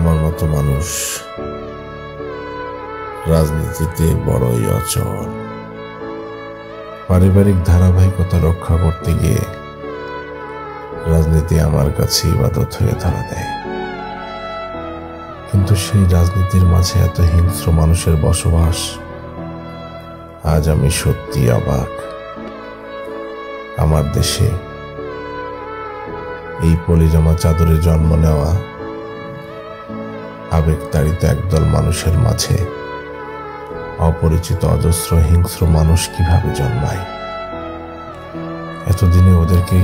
আমার মতো মানুষ রাজনীতিতে বড়ই অচল। পারিবারিক ধারাবাহিকতা রক্ষা করতে গিয়ে রাজনীতি আমার কাছে ইবাদত হয়ে ধরা দেয়। কিন্তু সেই রাজনীতির মাঝে এত হিংস্র মানুষের বসবাস, আজ আমি সত্যি অবাক। আমার দেশে এই পলিজামা চাদরে জন্ম নেওয়া আবেগতাড়িত একদল মানুষের মাঝে অপরিচিত অজস্র হিংস্র মানুষ কিভাবে জন্মায়? এতদিনে ওদেরকে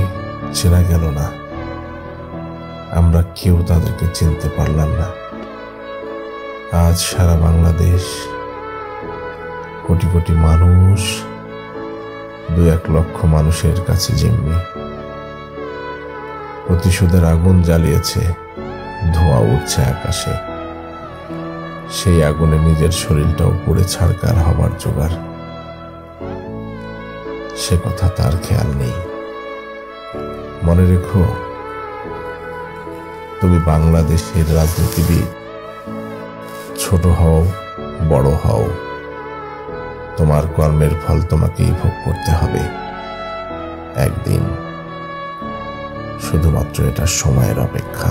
চেনা গেল না, আমরা কেউ তাদেরকে চিনতে পারলাম না। আজ সারা বাংলাদেশ, কোটি কোটি মানুষ 2-1 লক্ষ মানুষের কাছে জিম্মি। প্রতিশোধের আগুন জ্বালিয়েছে, ধোঁয়া উঠছে আকাশে। সেই আগুনে নিজের শরীরটাও পুড়ে ছারকার হবার জোগাড়। সে কথা তার খেয়াল নেই। মনে রেখো, তুমি বাংলাদেশের রাজনীতিবিদ। ছোট হও, বড় হও, তোমার কর্মের ফল তোমাকেই ভোগ করতে হবে একদিন। শুধুমাত্র এটা সময়ের অপেক্ষা।